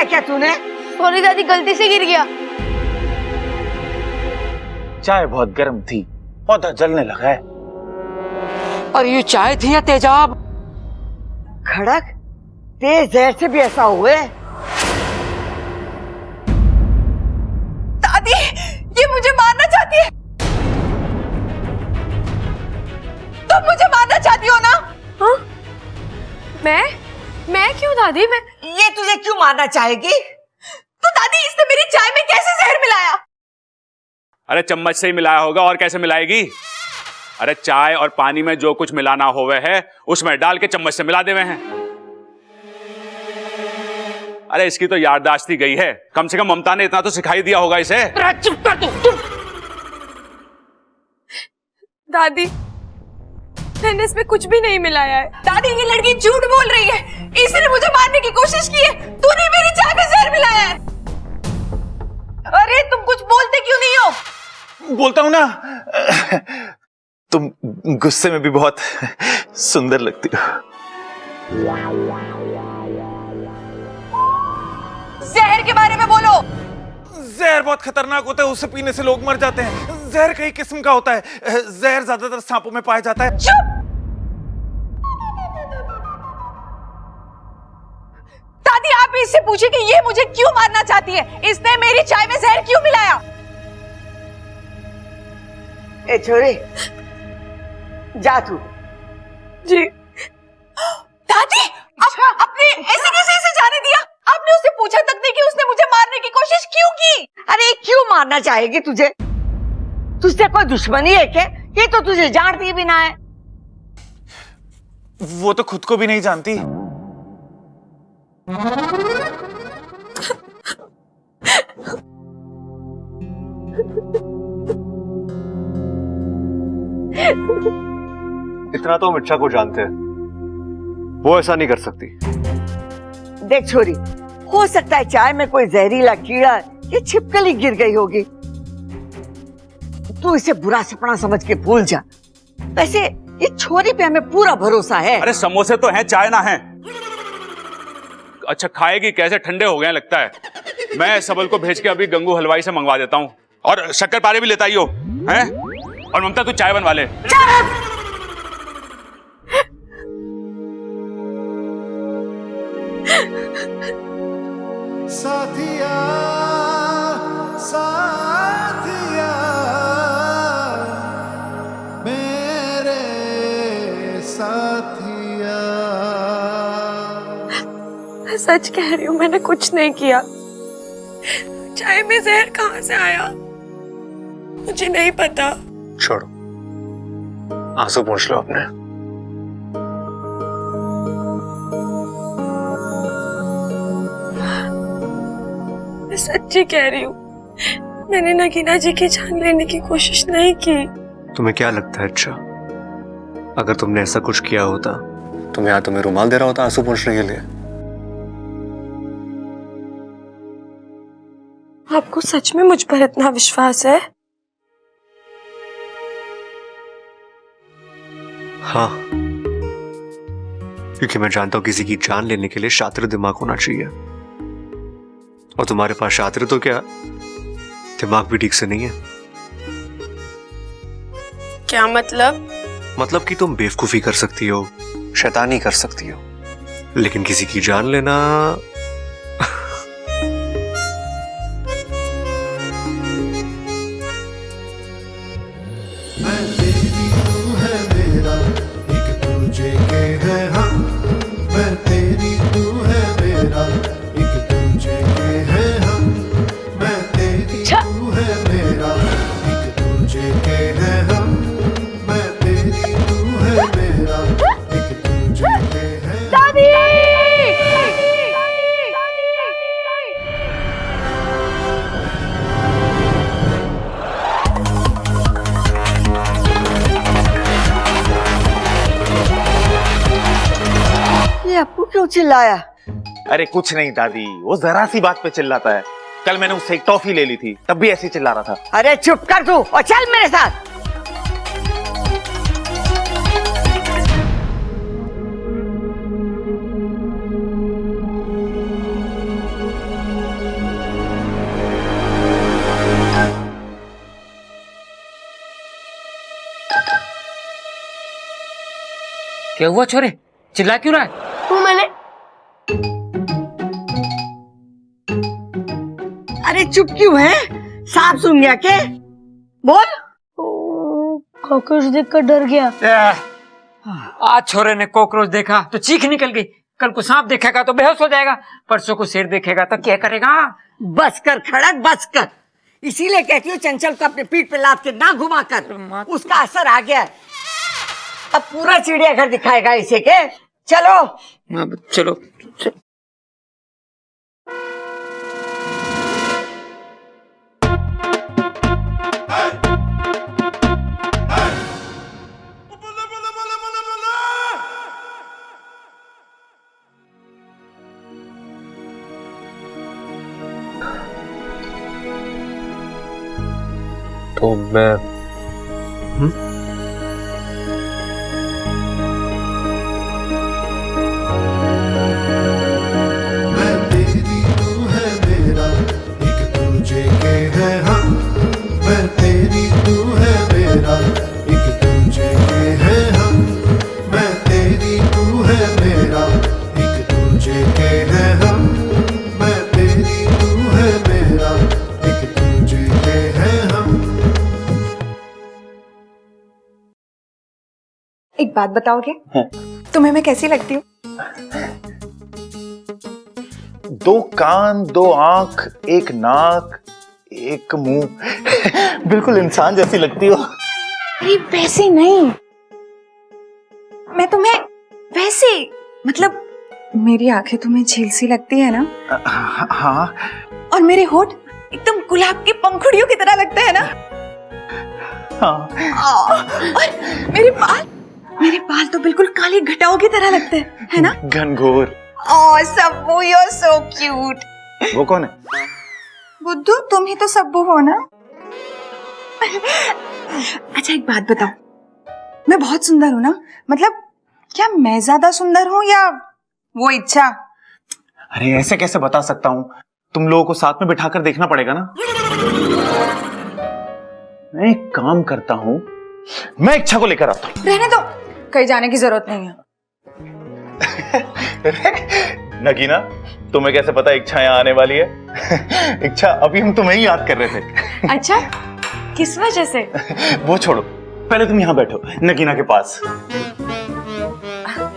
क्या तूने? सॉरी दादी, गलती से गिर गया। चाय बहुत गर्म थी, पौधा जलने लगा है। और ये चाय थी या तेजाब? खड़क, तेज जहर से भी ऐसा हुए? दादी, ये मुझे मारना चाहती है। तुम मुझे मारना चाहती हो ना? हाँ? मैं क्यों दादी? ये तुझे क्यों मारना चाहेगी? तो दादी, इसने मेरी चाय में कैसे जहर मिलाया? अरे चम्मच से ही मिलाया होगा, और कैसे मिलाएगी? अरे चाय और पानी में जो कुछ मिलाना होवे है उसमें डाल के चम्मच से मिला देवे हैं। अरे इसकी तो याददाश्त ही गई है, कम से कम ममता ने इतना तो सिखाई दिया होगा इसे। चुप कर तू। दादी, मैंने इसमें कुछ भी नहीं मिलाया है। दादी, ये लड़की झूठ बोल रही है। इसने मुझे मारने की कोशिश की है। तूने मेरी चाय में जहर मिलाया है। अरे तुम कुछ बोलते क्यों नहीं हो? बोलता हूं ना, तुम गुस्से में भी बहुत सुंदर लगती हो। जहर के बारे में बोलो। जहर बहुत खतरनाक होता है, उसे पीने से लोग मर जाते हैं। जहर कई किस्म का होता है। जहर ज्यादातर सांपों में पाया जाता है। चुप! दादी, आप इससे पूछिए कि ये मुझे क्यों मारना चाहती है। इसने मेरी चाय में जहर क्यों मिलाया? ए छोरी, जा तू। जी दादी, आपने ऐसे कैसे इसे जाने दिया? आपने उससे पूछा तक नहीं कि उसने मुझे मारने की कोशिश क्यों की? अरे क्यों मारना चाहेगी तुझे? तुझसे कोई दुश्मनी है क्या? ये तो तुझे जानती भी ना है। वो तो खुद को भी नहीं जानती। इतना तो हम इच्छा को जानते हैं, वो ऐसा नहीं कर सकती। देख छोरी, हो सकता है चाय में कोई जहरीला कीड़ा या छिपकली गिर गई होगी। तू इसे बुरा सपना समझ के भूल जा। वैसे ये छोरी पे हमें पूरा भरोसा है। अरे समोसे तो हैं, चाय ना है। अच्छा खाएगी कैसे? ठंडे हो गए लगता है। मैं सबल को भेज के अभी गंगू हलवाई से मंगवा देता हूँ, और शक्कर पारे भी लेता ही हो हैं? और ममता तू चाय बनवा ले। साथिया साथिया मेरे साथिया। मैं सच कह रही हूँ, मैंने कुछ नहीं किया। चाय में जहर कहाँ से आया मुझे नहीं पता। छोड़ो, आंसू पोंछ लो अपने। मैं सच्ची कह रही हूँ, मैंने नगीना जी की जान लेने की कोशिश नहीं की। तुम्हें क्या लगता है अच्छा, अगर तुमने ऐसा कुछ किया होता तो मैं तुम्हें रुमाल दे रहा होता आंसू पोंछने के लिए? आपको सच में मुझ पर इतना विश्वास है? हाँ, क्योंकि मैं जानता हूं किसी की जान लेने के लिए शातिर दिमाग होना चाहिए, और तुम्हारे पास शातिर तो क्या, दिमाग भी ठीक से नहीं है। क्या मतलब? मतलब कि तुम बेवकूफी कर सकती हो, शैतानी कर सकती हो, लेकिन किसी की जान लेना मैं तेरी तू है मेरा, एक दूजे के है हम। मैं तेरी तू है मेरा, एक दूजे के है हम। मैं तेरी तू है मेरा, एक दूजे के है हम। मैं तेरी तू है मेरा, एक दूजे के है हम। दादी! ये अप्पू क्यों चिल्लाया? अरे कुछ नहीं दादी, वो जरा सी बात पे चिल्लाता है। कल मैंने उससे एक टॉफी ले ली थी, तब भी ऐसे ही चिल्ला रहा था। अरे चुप कर तू और चल मेरे साथ। क्या हुआ छोरे, चिल्ला क्यों रहा है? वो मैंने अरे चुप क्यों है? सांप सुन गया के? बोल। कॉकरोच देखकर डर गया। आज छोरे ने कॉकरोच देखा तो चीख निकल गई, कल को सांप देखेगा तो बेहोश हो जाएगा, परसों को शेर देखेगा तो क्या करेगा? बस कर खड़क, बस कर। इसीलिए कहती हूँ चंचल को अपने पीठ पे लाद के ना घुमा कर, उसका असर आ गया है। अब पूरा चिड़ियाघर दिखाएगा इसे के। चलो चलो। तो मैं मैं तेरी तू है मेरा, एक दूजे के है हम। मैं तेरी तू है मेरा, एक दूजे के है हम। मैं तेरी तू है मेरा, एक दूजे के है हम। मैं तेरी तू है मेरा, एक दूजे के है हम। एक बात बताओगे? तुम्हें मैं कैसी लगती हूँ? दो कान, दो आंख, एक नाक, एक मुंह, बिल्कुल इंसान जैसी लगती हो। अरे वैसे नहीं, मैं तुम्हें वैसे, मतलब मेरी आंखें तुम्हें झील सी लगती है ना? हाँ। और मेरे होठ एकदम गुलाब की पंखुड़ियों की तरह लगते हैं ना? हाँ। और मेरे बाल तो बिल्कुल काली घटाओं की तरह लगते हैं, है ना? घनघोर। Oh Sabbu, you are so cute. वो कौन है? बुद्धू, तुम ही तो सब्बू हो ना? अच्छा एक बात बताओ, मैं बहुत सुंदर हूँ ना? मतलब क्या मैं ज्यादा सुंदर हूँ या वो इच्छा? अरे ऐसे कैसे बता सकता हूँ, तुम लोगों को साथ में बिठाकर देखना पड़ेगा ना। मैं एक काम करता हूँ, मैं इच्छा को लेकर आता हूँ। रहने दो, कहीं जाने की जरूरत नहीं है। नगीना, तुम्हें कैसे पता इच्छा यहाँ आने वाली है? इच्छा, अभी हम तुम्हें ही याद कर रहे थे। अच्छा, किस वजह से? वो छोड़ो, पहले तुम यहाँ बैठो नगीना के पास।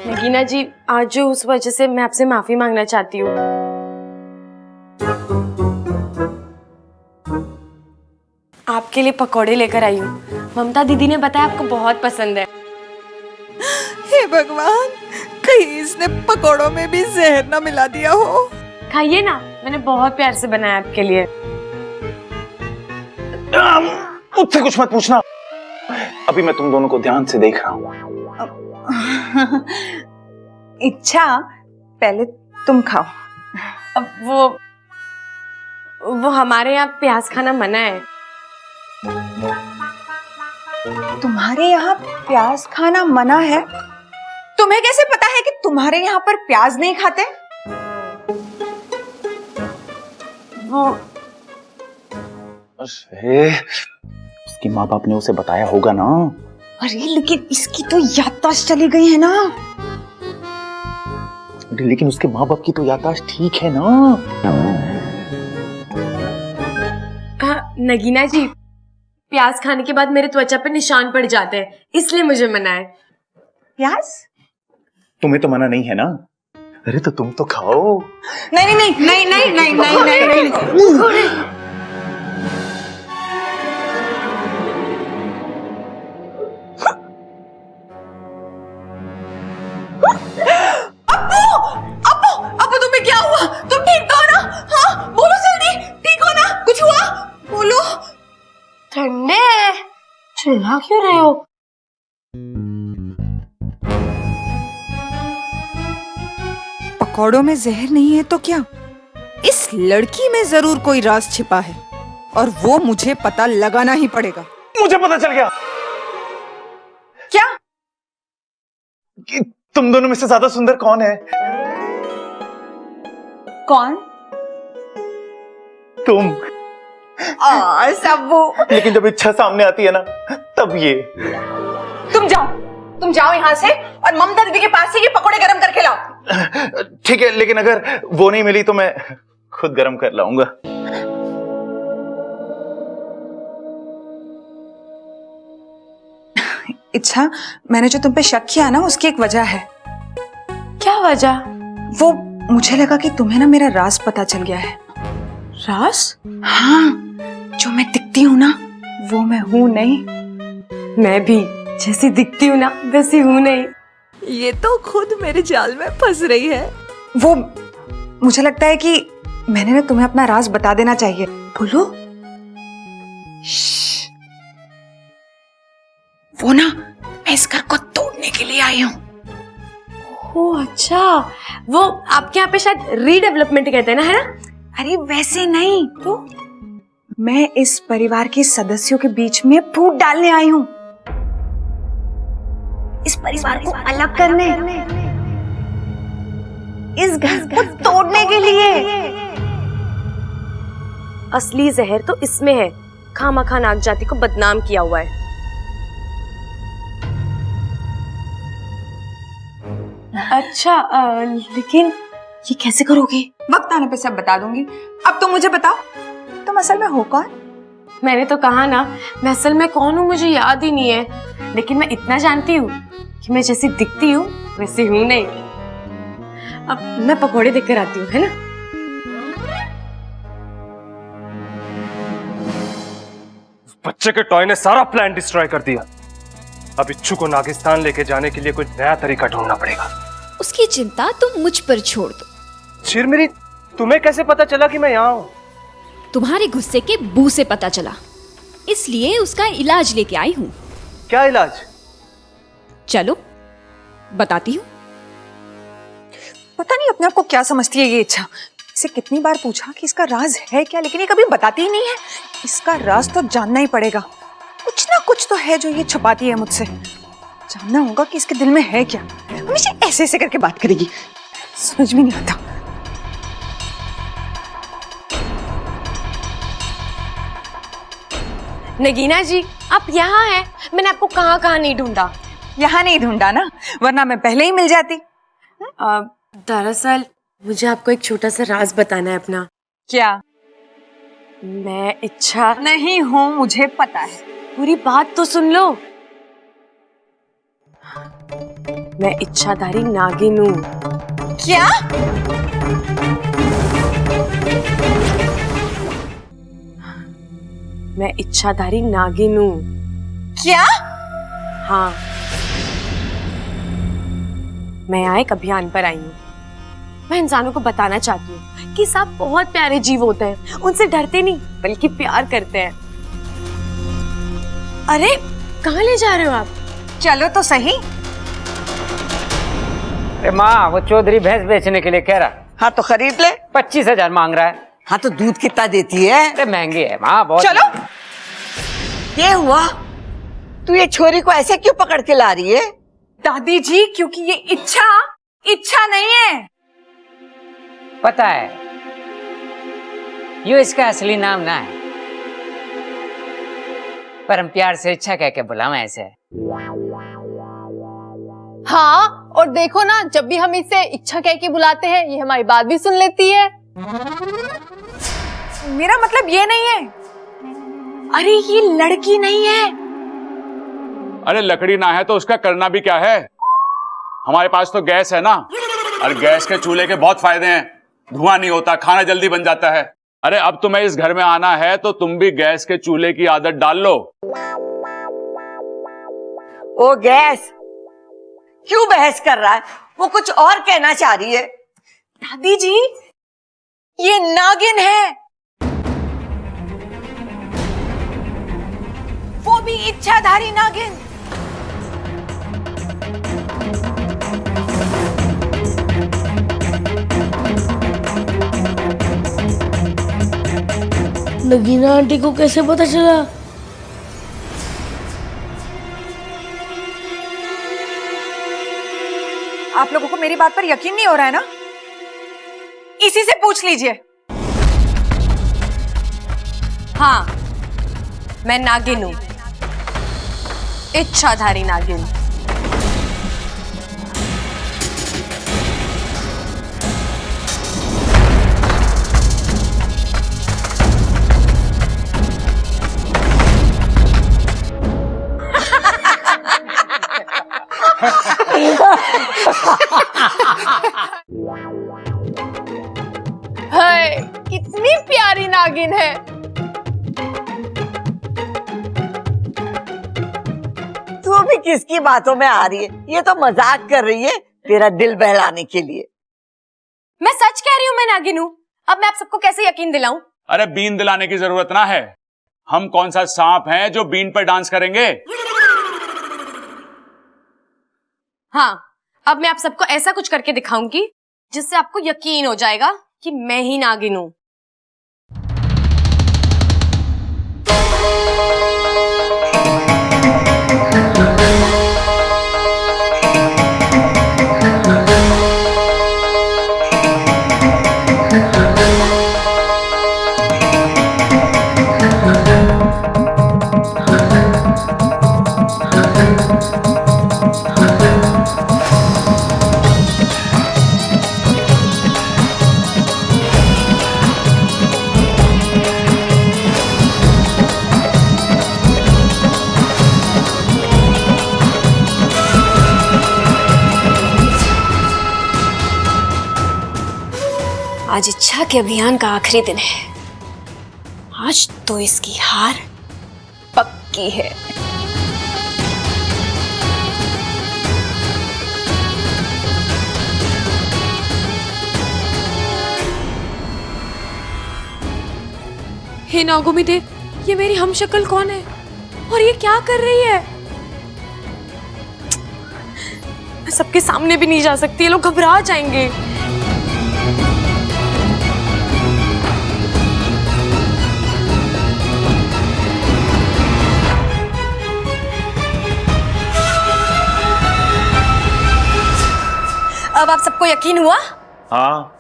नगीना जी, आज जो उस वजह से मैं आपसे माफी मांगना चाहती हूँ। आपके लिए पकौड़े लेकर आई हूँ, ममता दीदी ने बताया आपको बहुत पसंद है। हे भगवान, कहीं इसने पकौड़ों में भी जहर ना मिला दिया हो। खाइए ना, मैंने बहुत प्यार से बनाया आपके लिए। मुझसे कुछ मत पूछना, अभी मैं तुम दोनों को ध्यान से देख रहा हूँ। इच्छा, पहले तुम खाओ। अब वो हमारे यहाँ प्याज खाना मना है। तुम्हारे यहाँ प्याज खाना मना है? तुम्हें कैसे पता है कि तुम्हारे यहाँ पर प्याज नहीं खाते? अरे, उसकी माँ बाप ने उसे बताया होगा ना। अरे लेकिन इसकी तो याददाश्त चली गई है ना। अरे लेकिन उसके माँ बाप की तो याददाश्त ठीक है ना। नगीना जी, प्याज खाने के बाद मेरे त्वचा पे निशान पड़ जाते हैं, इसलिए मुझे मना है। प्याज? तुम्हें तो मना नहीं है ना? अरे तो तुम तो खाओ। नहीं नहीं नहीं नहीं नहीं नहीं नहीं नहीं नहीं। अब्बू तुम्हें क्या हुआ? तुम ठीक तो हो ना? हाँ बोलो जल्दी, ठीक हो ना? कुछ हुआ? बोलो। ठंडे, चिल्ला क्यों रहे हो? पकौड़ों में जहर नहीं है तो क्या? इस लड़की में जरूर कोई राज छिपा है और वो मुझे पता लगाना ही पड़ेगा। मुझे पता चल गया। क्या? कि तुम दोनों में से ज्यादा सुंदर कौन है? कौन? तुम। सब्बू। लेकिन जब इच्छा सामने आती है ना, तब ये। तुम जाओ, तुम जाओ यहाँ से और ममता दीदी के पास से ये पकोड़े गरम करके लाओ। ठीक है, लेकिन अगर वो नहीं मिली तो मैं खुद गर्म कर लाऊंगा। इच्छा, मैंने जो तुम पे शक किया ना, उसकी एक वजह है। क्या वजह? वो मुझे लगा कि तुम्हें ना मेरा राज पता चल गया है। राज? हाँ, जो मैं दिखती हूँ ना, वो मैं हूँ नहीं। मैं भी जैसी दिखती हूँ ना वैसी हूँ नहीं। ये तो खुद मेरे जाल में फंस रही है। वो मुझे लगता है कि मैंने ना तुम्हें अपना राज बता देना चाहिए। बोलो। वो ना, मैं इस घर को तोड़ने के लिए आई हूँ। ओह अच्छा, वो आपके यहाँ पे शायद रीडेवलपमेंट कहते हैं ना, है ना? अरे वैसे नहीं, तो मैं इस परिवार के सदस्यों के बीच में फूट डालने आई हूँ, इस परिवार को अलग करने, इस घर को तोड़ने के लिए। असली जहर तो इसमें है, खामखा नाग जाति को बदनाम किया हुआ है। अच्छा लेकिन ये कैसे करोगे? वक्त आने पे सब बता दूंगी। अब तुम मुझे बताओ, तुम असल में हो कौन? मैंने तो कहा ना, मैं असल में कौन हूँ मुझे याद ही नहीं है, लेकिन मैं इतना जानती हूँ कि मैं जैसी दिखती हूँ वैसी हूँ नहीं। अब मैं पकोड़े देकर आती हूँ, है ना? बच्चे के टॉय ने सारा प्लान डिस्ट्रॉय कर दिया। अब इच्छू को नागिस्तान लेके जाने के लिए कोई नया तरीका ढूंढना पड़ेगा। उसकी चिंता तुम मुझ पर छोड़ दो। चिरमिरी, तुम्हें कैसे पता चला कि मैं यहाँ हूँ? तुम्हारे गुस्से के बू से पता चला, इसलिए उसका इलाज लेके आई हूँ। क्या इलाज? चलो बताती हूँ। पता नहीं अपने आप को क्या समझती है ये इच्छा। इसे कितनी बार पूछा कि इसका राज है क्या, लेकिन ये कभी बताती ही नहीं है। इसका राज तो जानना ही पड़ेगा। कुछ ना कुछ तो है जो ये छुपाती है मुझसे। जानना होगा कि इसके दिल में है क्या। हमेशा ऐसे ऐसे करके बात करेगी, समझ में नहीं आता। नगीना जी, आप यहाँ हैं? मैंने आपको कहाँ कहाँ नहीं ढूंढा। यहाँ नहीं ढूंढा ना, वरना मैं पहले ही मिल जाती। दरअसल मुझे आपको एक छोटा सा राज बताना है अपना। क्या? मैं इच्छा नहीं हूँ, मुझे पता है। पूरी बात तो सुन लो। मैं इच्छाधारी नागिन हूँ। क्या? मैं इच्छाधारी नागिन हूँ। क्या? हाँ, मैं यहाँ एक अभियान पर आई हूँ। मैं इंसानों को बताना चाहती हूँ कि सांप बहुत प्यारे जीव होते हैं। उनसे डरते नहीं बल्कि प्यार करते हैं। अरे कहाँ ले जा रहे हो आप? चलो तो सही। अरे माँ, वो चौधरी भैंस बेचने के लिए कह रहा। हाँ तो खरीद ले। 25,000 मांग रहा है। हाँ तो दूध कितना देती है? अरे महंगी है माँ बहुत। चलो। ये हुआ, तू ये छोरी को ऐसे क्यों पकड़ के ला रही है? दादी जी, क्योंकि ये इच्छा नहीं है। पता है, ये इसका असली नाम ना है, पर हम प्यार से इच्छा कह के बुलावे ऐसे। हाँ, और देखो ना, जब भी हम इसे इच्छा कह के बुलाते हैं ये हमारी बात भी सुन लेती है। मेरा मतलब ये नहीं है। अरे ये लड़की नहीं है। अरे लकड़ी ना है तो उसका करना भी क्या है? हमारे पास तो गैस है ना, और गैस के चूल्हे के बहुत फायदे हैं। धुआं नहीं होता, खाना जल्दी बन जाता है। अरे अब तुम्हें इस घर में आना है तो तुम भी गैस के चूल्हे की आदत डाल लो। ओ गैस, क्यों बहस कर रहा है? वो कुछ और कहना चाह रही है। दादी जी, ये नागिन है, वो भी इच्छाधारी नागिन। नगीना आंटी को कैसे पता चला? आप लोगों को मेरी बात पर यकीन नहीं हो रहा है ना? इसी से पूछ लीजिए। हाँ, मैं नागिन हूँ, इच्छाधारी नागिन। नागिन है। तू भी किसकी बातों में आ रही है? ये तो मजाक कर रही है तेरा दिल बहलाने के लिए। मैं सच कह रही हूँ मैं नागिन हूँ। अब मैं आप सबको कैसे यकीन दिलाऊं? अरे बीन दिलाने की जरूरत ना है। हम कौन सा सांप हैं जो बीन पर डांस करेंगे? हाँ, अब मैं आप सबको ऐसा कुछ करके दिखाऊंगी जिससे आपको यकीन हो जाएगा कि मैं ही नागिन हूँ। आज इच्छा के अभियान का आखिरी दिन है। आज तो इसकी हार पक्की है। हे नागोमी देव, ये मेरी हमशक्ल कौन है और ये क्या कर रही है? मैं सबके सामने भी नहीं जा सकती, ये लोग घबरा जाएंगे। अब आप सबको यकीन हुआ? हाँ।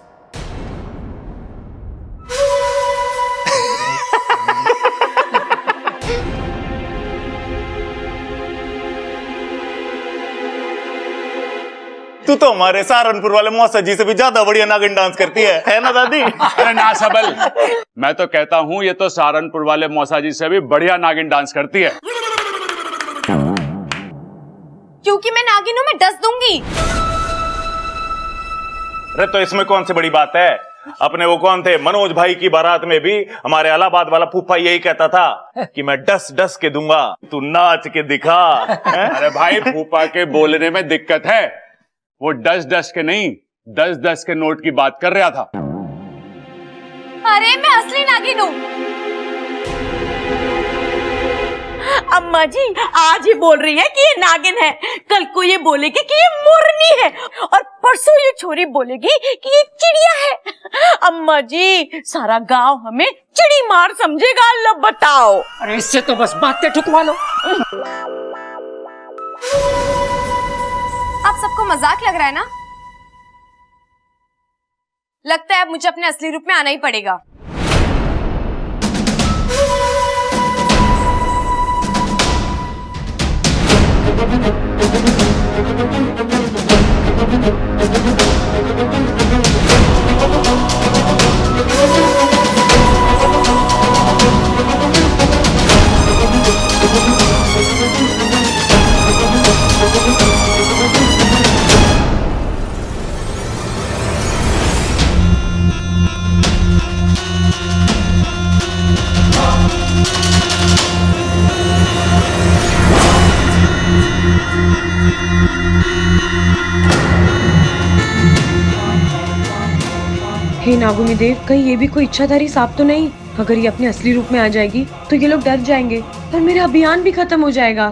तू तो हमारे सहारनपुर वाले मौसा जी से भी ज्यादा बढ़िया नागिन डांस करती है ना दादी? अरे ना सबल, मैं तो कहता हूं ये तो सहारनपुर वाले मौसा जी से भी बढ़िया नागिन डांस करती है। क्योंकि मैं नागिन हूं, मैं डस दूंगी। अरे तो इसमें कौन सी बड़ी बात है? अपने वो कौन थे, मनोज भाई की बारात में भी हमारे इलाहाबाद वाला फूफा यही कहता था कि मैं डस डस के दूंगा, तू नाच के दिखा। अरे भाई, फूफा के बोलने में दिक्कत है। वो डस डस के नहीं, 10-10 के नोट की बात कर रहा था। अरे मैं असली नागिन हूँ। अम्मा जी आज ही बोल रही है कि ये नागिन है, कल को ये बोलेगी कि ये मोरनी है और परसों ये छोरी बोलेगी कि ये चिड़िया है। अम्मा जी सारा गांव हमें चिड़ी मार समझेगा। अल्लाह बताओ। अरे इससे तो बस बातें ठुकवा लो। आप सबको मजाक लग रहा है ना? लगता है अब मुझे अपने असली रूप में आना ही पड़ेगा। हे नागोमी देव, कहीं ये भी कोई इच्छाधारी सांप तो नहीं? अगर ये अपने असली रूप में आ जाएगी तो ये लोग डर जाएंगे और मेरा अभियान भी खत्म हो जाएगा।